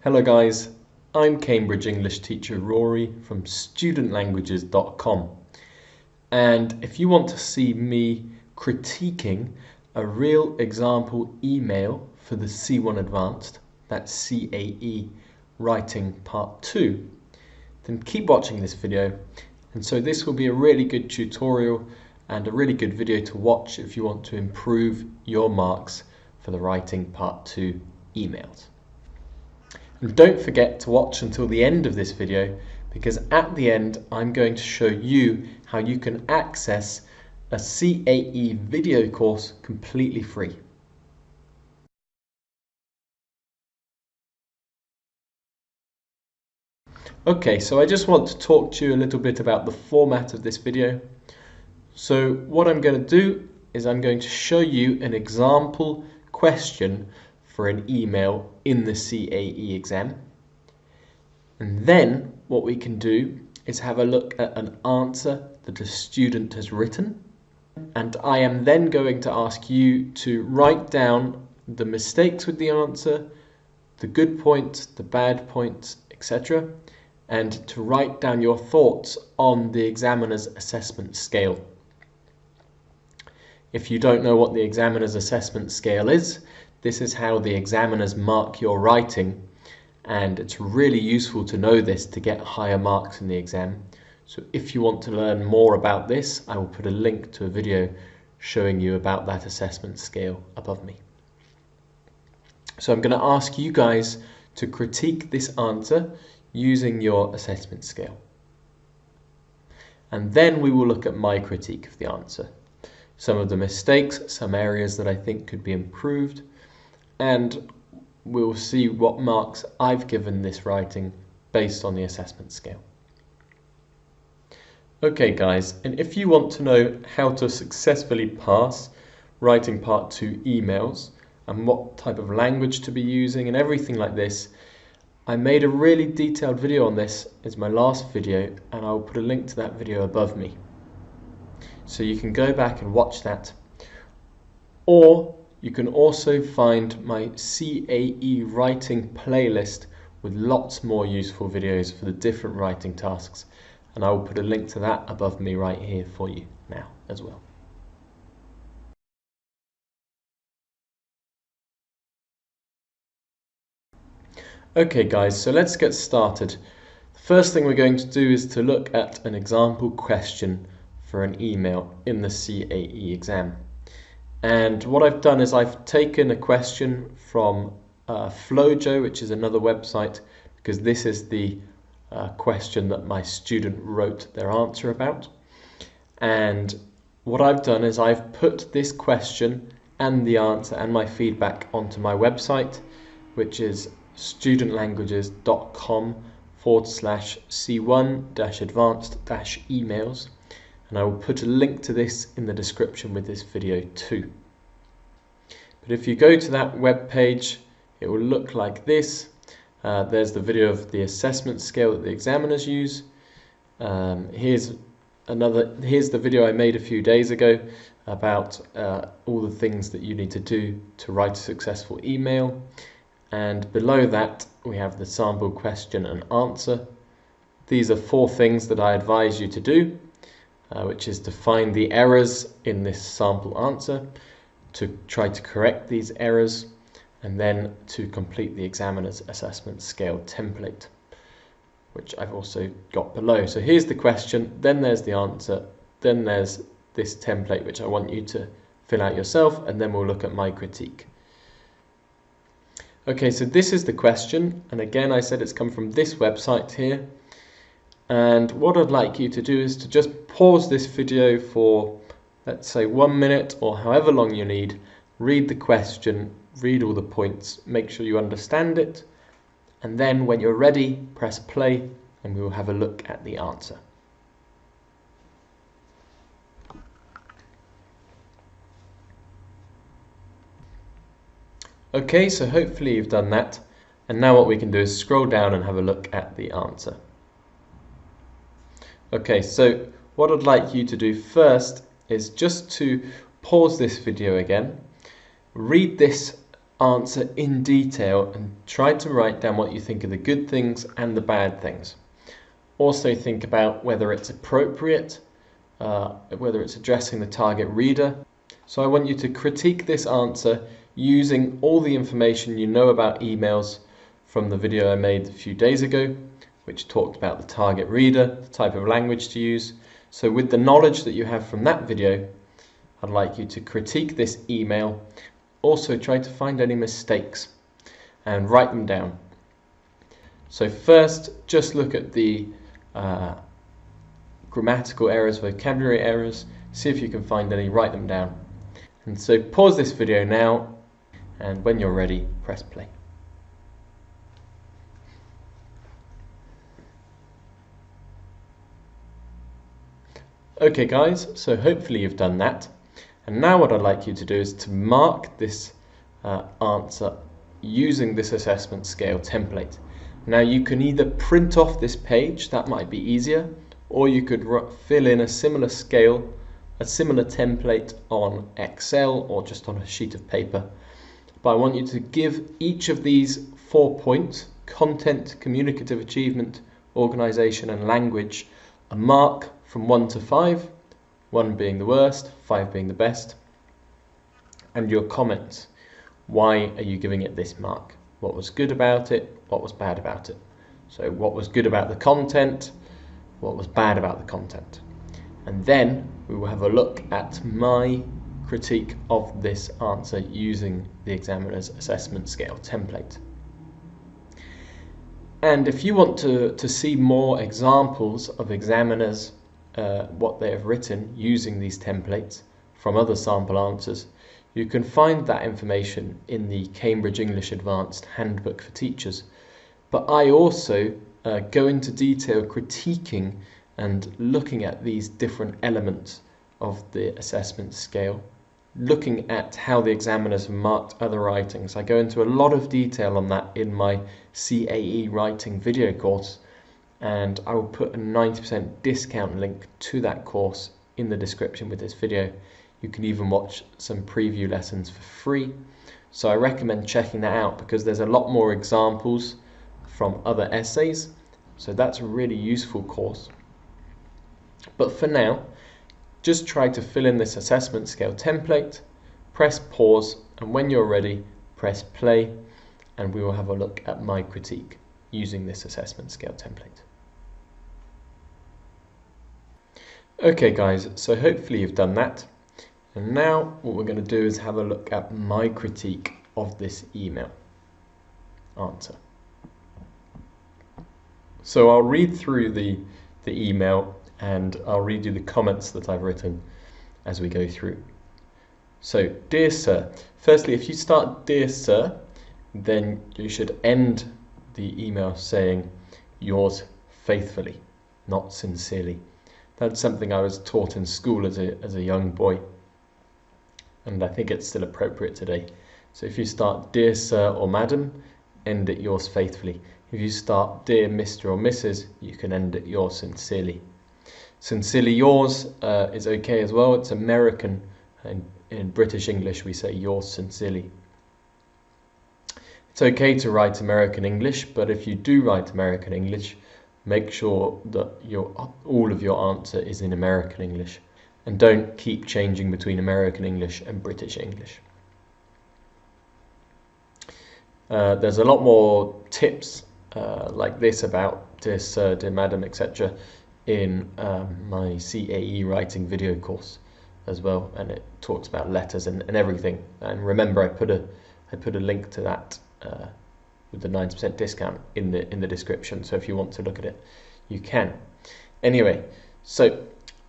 Hello guys, I'm Cambridge English teacher Rory from studentlanguages.com, and if you want to see me critiquing a real example email for the C1 Advanced, that's CAE Writing Part 2, then keep watching this video. And so this will be a really good tutorial and a really good video to watch if you want to improve your marks for the Writing Part 2 emails. And don't forget to watch until the end of this video, because at the end I'm going to show you how you can access a CAE video course completely free. Okay, so I just want to talk to you a little bit about the format of this video. So what I'm going to do is I'm going to show you an example question for an email in the CAE exam. And then what we can do is have a look at an answer that a student has written. And I am then going to ask you to write down the mistakes with the answer, the good points, the bad points, etc. and to write down your thoughts on the examiner's assessment scale. If you don't know what the examiner's assessment scale is, this is how the examiners mark your writing, and it's really useful to know this to get higher marks in the exam. So if you want to learn more about this, I will put a link to a video showing you about that assessment scale above me. So I'm going to ask you guys to critique this answer using your assessment scale. And then we will look at my critique of the answer. Some of the mistakes, some areas that I think could be improved, and we'll see what marks I've given this writing based on the assessment scale. Okay guys, and if you want to know how to successfully pass Writing Part 2 emails and what type of language to be using and everything like this, I made a really detailed video on this. It's my last video, and I'll put a link to that video above me. So you can go back and watch that. Or you can also find my CAE writing playlist with lots more useful videos for the different writing tasks. And I will put a link to that above me right here for you now as well. Okay guys, so let's get started. The first thing we're going to do is to look at an example question for an email in the CAE exam. And what I've done is I've taken a question from Flojo, which is another website, because this is the question that my student wrote their answer about. And what I've done is I've put this question and the answer and my feedback onto my website, which is studentlanguages.com/C1-advanced-emails, and I will put a link to this in the description with this video too. But if you go to that web page, it will look like this. There's the video of the assessment scale that the examiners use. Here's the video I made a few days ago about all the things that you need to do to write a successful email. And below that we have the sample question and answer. These are 4 things that I advise you to do, which is to find the errors in this sample answer, to try to correct these errors, and then to complete the examiner's assessment scale template, which I've also got below. So here's the question, then there's the answer, then there's this template which I want you to fill out yourself, and then we'll look at my critique. Okay, so this is the question, and again I said it's come from this website here. And what I'd like you to do is to just pause this video for, let's say, 1 minute or however long you need. Read the question, read all the points, make sure you understand it, and then when you're ready, press play and we will have a look at the answer. Okay, so hopefully you've done that, and now what we can do is scroll down and have a look at the answer. Okay, so what I'd like you to do first is just to pause this video again, read this answer in detail and try to write down what you think are the good things and the bad things. Also think about whether it's appropriate, whether it's addressing the target reader. So I want you to critique this answer using all the information you know about emails from the video I made a few days ago, which talked about the target reader, the type of language to use. So with the knowledge that you have from that video, I'd like you to critique this email. Also try to find any mistakes and write them down. So first, just look at the grammatical errors, vocabulary errors, see if you can find any, write them down. And so pause this video now, and when you're ready, press play. Okay guys, so hopefully you've done that. And now what I'd like you to do is to mark this answer using this assessment scale template. Now you can either print off this page, that might be easier, or you could fill in a similar scale, a similar template on Excel or just on a sheet of paper. But I want you to give each of these 4 points, content, communicative achievement, organisation and language, a mark from 1 to 5, 1 being the worst, 5 being the best, and your comments. Why are you giving it this mark? What was good about it? What was bad about it? So what was good about the content? What was bad about the content? And then we will have a look at my critique of this answer using the examiner's assessment scale template. And if you want to see more examples of examiners, what they have written using these templates from other sample answers, you can find that information in the Cambridge English Advanced Handbook for Teachers. But I also go into detail critiquing and looking at these different elements of the assessment scale, looking at how the examiners have marked other writings. I go into a lot of detail on that in my CAE writing video course, and I will put a 90% discount link to that course in the description with this video. You can even watch some preview lessons for free. So I recommend checking that out because there's a lot more examples from other essays. So that's a really useful course. But for now, just try to fill in this assessment scale template, press pause, and when you're ready, press play, and we will have a look at my critique using this assessment scale template. Okay guys, so hopefully you've done that. And now what we're going to do is have a look at my critique of this email answer. So I'll read through the email and I'll read you the comments that I've written as we go through. So, dear sir, firstly, if you start dear sir, then you should end the email saying yours faithfully, not sincerely. That's something I was taught in school as a young boy, and I think it's still appropriate today. So if you start dear sir or madam, end it yours faithfully. If you start dear Mr. or Mrs., you can end it yours sincerely. Sincerely yours is okay as well. It's American. In British English we say yours sincerely. It's okay to write American English, but if you do write American English, make sure that all of your answer is in American English, and don't keep changing between American English and British English. There's a lot more tips like this about dear sir, dear madam, etc. in my CAE writing video course as well, and it talks about letters and everything. And remember, I put a link to that with the 90% discount in the description, so if you want to look at it, you can. Anyway, so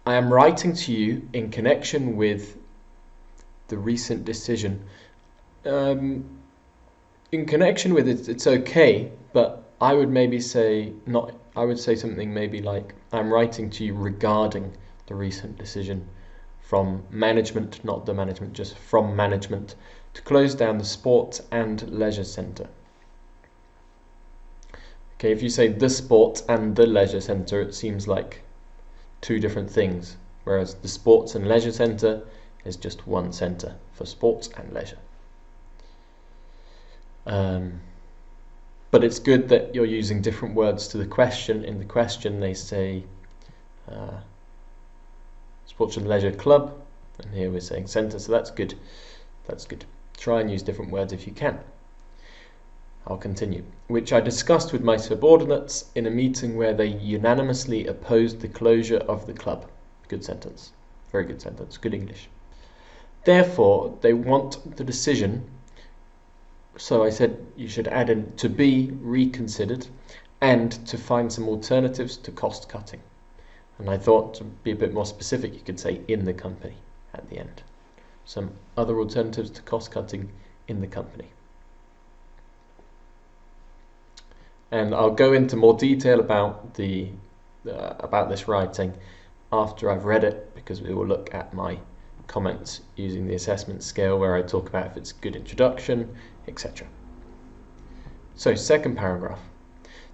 I am writing to you in connection with the recent decision. In connection with it, it's okay, but I would maybe say not. I would say something maybe like, I'm writing to you regarding the recent decision from management, not the management, just from management, to close down the sports and leisure centre. Okay, if you say the sports and the leisure centre, it seems like two different things, whereas the sports and leisure centre is just one centre for sports and leisure. But it's good that you're using different words to the question. In the question they say Sports and Leisure Club, and here we're saying centre, so that's good. That's good. Try and use different words if you can. I'll continue. Which I discussed with my subordinates in a meeting where they unanimously opposed the closure of the club. Good sentence. Very good sentence. Good English. Therefore, they want the decision, so I said you should add in to be reconsidered and to find some alternatives to cost cutting. And I thought to be a bit more specific, you could say in the company at the end. Some other alternatives to cost cutting in the company. And I'll go into more detail about this writing after I've read it, because we will look at my comments using the assessment scale where I talk about if it's a good introduction, etc. So, second paragraph.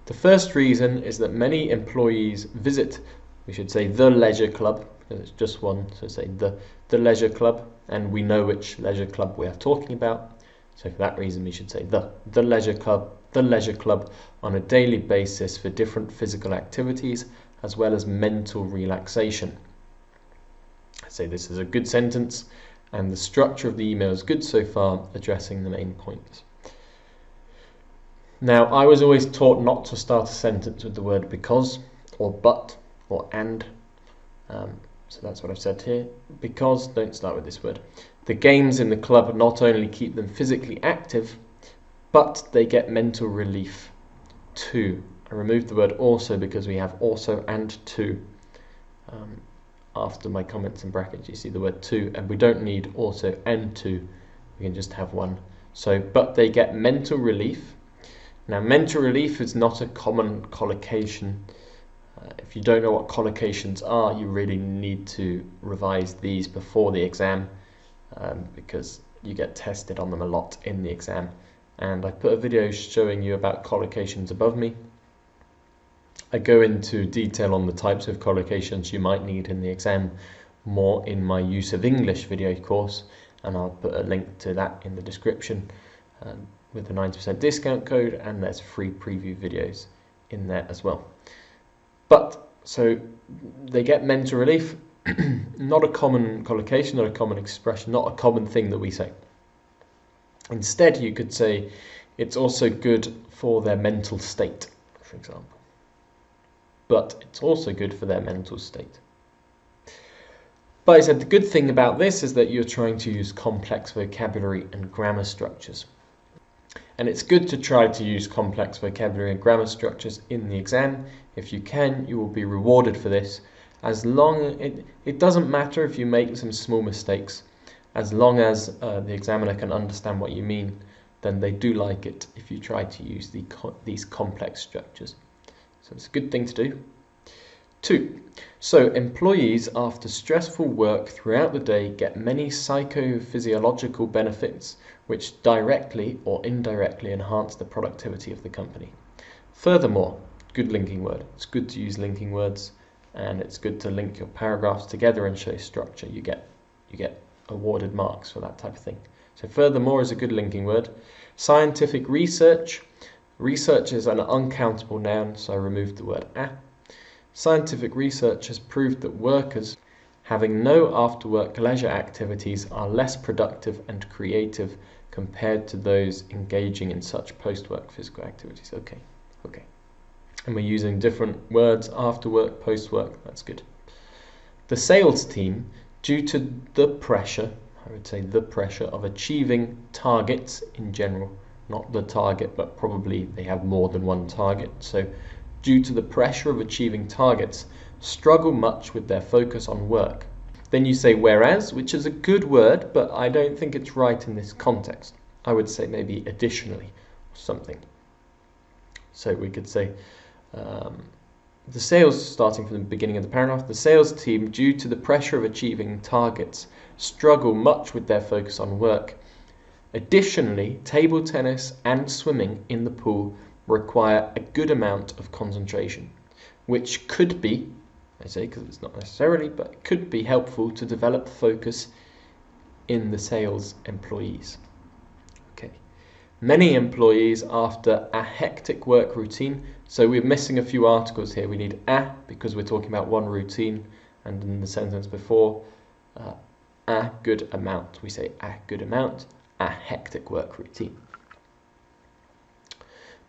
The first reason is that many employees visit, we should say the leisure club, because it's just one, so say the leisure club, and we know which leisure club we are talking about. So for that reason we should say the leisure club on a daily basis for different physical activities as well as mental relaxation. I say this is a good sentence, and the structure of the email is good so far, addressing the main points. Now, I was always taught not to start a sentence with the word because, or but, or and. So that's what I've said here. Because, don't start with this word. The games in the club not only keep them physically active, but they get mental relief too. I removed the word also because we have also and to after my comments in brackets. You see the word to, and we don't need also and to. We can just have one. So, but they get mental relief. Now, mental relief is not a common collocation. If you don't know what collocations are, you really need to revise these before the exam, because you get tested on them a lot in the exam. And I put a video showing you about collocations above me. I go into detail on the types of collocations you might need in the exam more in my use of English video course, and I'll put a link to that in the description with the 90% discount code, and there's free preview videos in there as well. But, so they get mental relief, not a common collocation, not a common expression, not a common thing that we say. Instead, you could say it's also good for their mental state, for example. But it's also good for their mental state. But I said the good thing about this is that you're trying to use complex vocabulary and grammar structures. And it's good to try to use complex vocabulary and grammar structures in the exam. If you can, you will be rewarded for this. As long it doesn't matter if you make some small mistakes, as long as the examiner can understand what you mean, then they do like it if you try to use these complex structures. So it's a good thing to do. 2. So employees after stressful work throughout the day get many psychophysiological benefits which directly or indirectly enhance the productivity of the company. Furthermore, good linking word. It's good to use linking words, and it's good to link your paragraphs together and show structure. You get awarded marks for that type of thing. So furthermore is a good linking word. Scientific research. Research is an uncountable noun, so I removed the word a. Scientific research has proved that workers having no after-work leisure activities are less productive and creative compared to those engaging in such post-work physical activities. Okay. And we're using different words, after-work, post-work, that's good. The sales team, due to the pressure, I would say the pressure of achieving targets in general, not the target, but probably they have more than one target. So due to the pressure of achieving targets, struggle much with their focus on work. Then you say whereas, which is a good word, but I don't think it's right in this context. I would say maybe additionally or something. So we could say the sales, starting from the beginning of the paragraph, the sales team, due to the pressure of achieving targets, struggle much with their focus on work. Additionally, table tennis and swimming in the pool require a good amount of concentration, which could be, I say because it's not necessarily, but it could be helpful to develop focus in the sales employees. Okay. Many employees after a hectic work routine. So we're missing a few articles here. We need a because we're talking about one routine, and in the sentence before, a good amount. We say a good amount, a hectic work routine.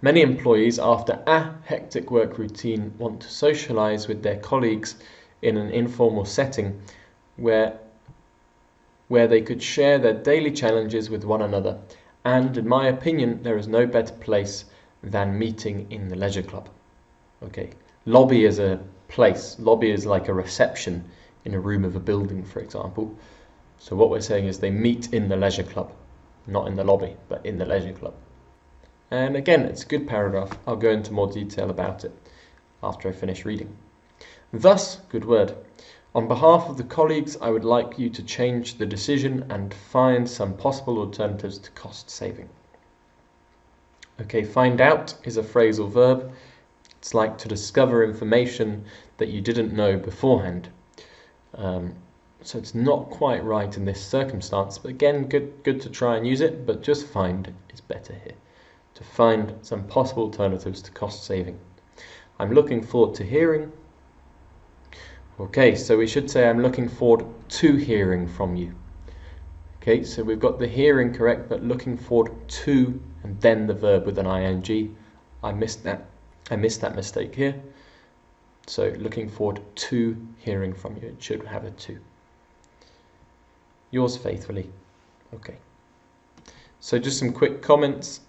Many employees after a hectic work routine want to socialize with their colleagues in an informal setting where they could share their daily challenges with one another. And in my opinion, there is no better place than meeting in the leisure club. Okay, lobby is a place. Lobby is like a reception in a room of a building, for example. So what we're saying is they meet in the leisure club, not in the lobby, but in the leisure club. And again, it's a good paragraph. I'll go into more detail about it after I finish reading. Thus, good word. On behalf of the colleagues, I would like you to change the decision and find some possible alternatives to cost saving. Okay, find out is a phrasal verb. It's like to discover information that you didn't know beforehand. So it's not quite right in this circumstance, but again, good to try and use it, but just find is better here. To find some possible alternatives to cost saving. I'm looking forward to hearing. Okay, so we should say I'm looking forward to hearing from you. Okay, so we've got the hearing correct, but looking forward to, and then the verb with an ing. I missed that mistake here. So looking forward to hearing from you. It should have a to. Yours faithfully. Okay. So just some quick comments.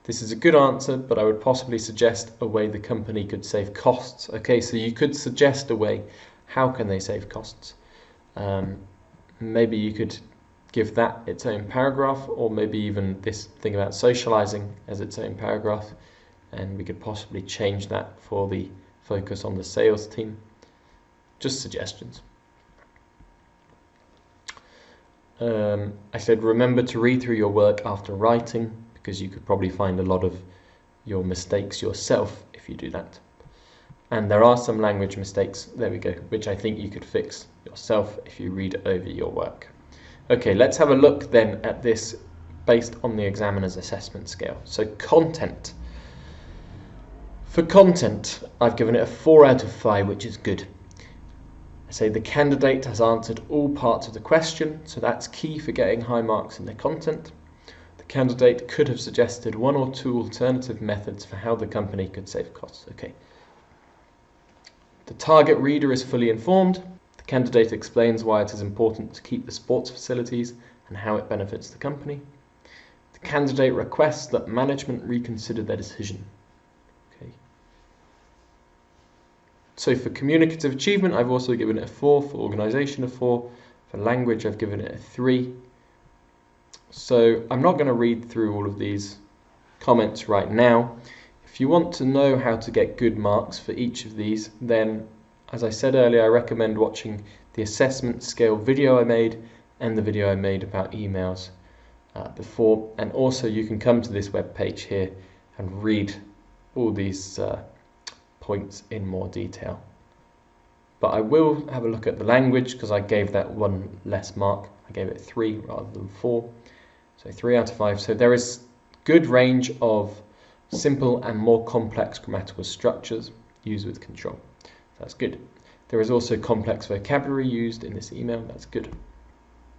This is a good answer, but I would possibly suggest a way the company could save costs. Okay, so you could suggest a way. How can they save costs? Maybe you could give that its own paragraph, or maybe even this thing about socializing as its own paragraph, and we could possibly change that for the focus on the sales team. Just suggestions. I said remember to read through your work after writing, because you could probably find a lot of your mistakes yourself if you do that. And there are some language mistakes, there we go, which I think you could fix yourself if you read over your work. Okay, let's have a look then at this based on the examiner's assessment scale. So content. For content, I've given it a 4 out of 5, which is good. I say the candidate has answered all parts of the question, so that's key for getting high marks in the content. The candidate could have suggested 1 or 2 alternative methods for how the company could save costs. Okay. The target reader is fully informed. The candidate explains why it is important to keep the sports facilities and how it benefits the company. The candidate requests that management reconsider their decision. Okay. So for communicative achievement, I've also given it a 4, for organisation a 4, for language I've given it a 3. So I'm not going to read through all of these comments right now. If you want to know how to get good marks for each of these, then as I said earlier, I recommend watching the assessment scale video I made and the video I made about emails before, and also you can come to this web page here and read all these points in more detail. But I will have a look at the language because I gave that 1 less mark. I gave it 3 rather than 4, so 3 out of 5. So there is good range of simple and more complex grammatical structures used with control. That's good. There is also complex vocabulary used in this email. That's good.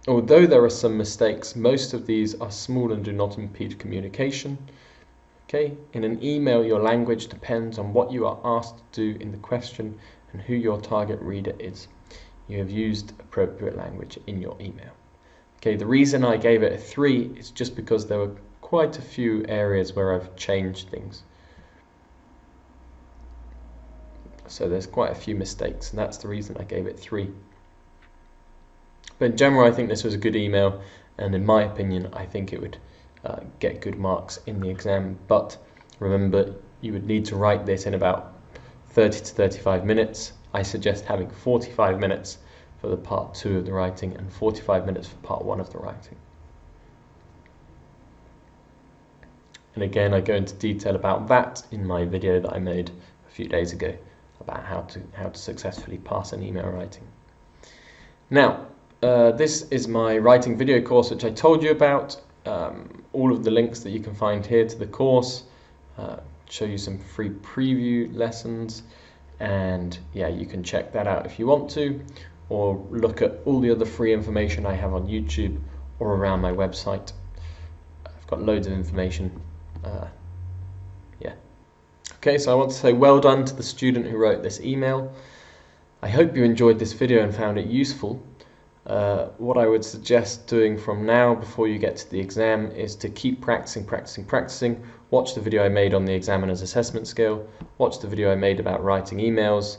Although there are some mistakes, most of these are small and do not impede communication. Okay, in an email, your language depends on what you are asked to do in the question and who your target reader is. You have used appropriate language in your email. Okay, the reason I gave it a 3 is just because there were quite a few areas where I've changed things. So there's quite a few mistakes, and that's the reason I gave it 3. But in general, I think this was a good email, and in my opinion, I think it would get good marks in the exam. But remember, you would need to write this in about 30 to 35 minutes. I suggest having 45 minutes for the part 2 of the writing and 45 minutes for part 1 of the writing. And again, I go into detail about that in my video that I made a few days ago about how to successfully pass an email writing. Now, this is my writing video course which I told you about. all of the links that you can find here to the course, show you some free preview lessons, and yeah, you can check that out if you want to, or look at all the other free information I have on YouTube or around my website. I've got loads of information. Yeah. Okay, so I want to say well done to the student who wrote this email. I hope you enjoyed this video and found it useful. What I would suggest doing from now before you get to the exam is to keep practicing. Watch the video I made on the examiner's assessment scale. Watch the video I made about writing emails.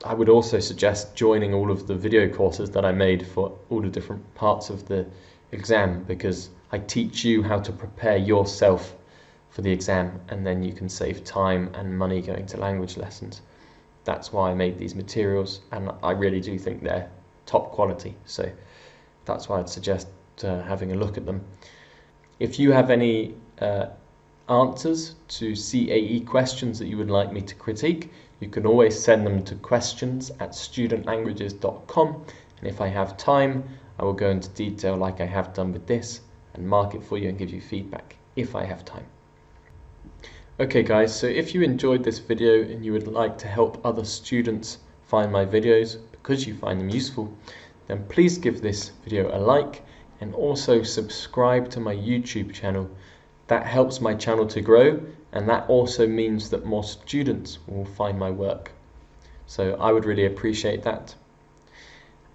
I would also suggest joining all of the video courses that I made for all the different parts of the exam, because I teach you how to prepare yourself for the exam, and then you can save time and money going to language lessons. That's why I made these materials, and I really do think they're top quality, so that's why I'd suggest having a look at them. If you have any answers to CAE questions that you would like me to critique, you can always send them to questions@studentlanguages.com, and if I have time I will go into detail like I have done with this and mark it for you and give you feedback if I have time. Okay guys, so if you enjoyed this video and you would like to help other students find my videos because you find them useful, then please give this video a like and also subscribe to my YouTube channel. That helps my channel to grow, and that also means that more students will find my work. So I would really appreciate that.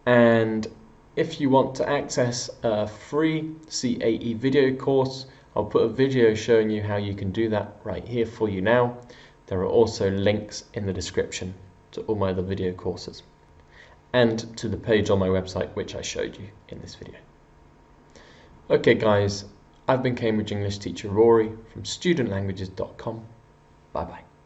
And if you want to access a free CAE video course, I'll put a video showing you how you can do that right here for you now. There are also links in the description to all my other video courses and to the page on my website which I showed you in this video. Okay guys, I've been Cambridge English teacher Rory from studentlanguages.com. Bye bye.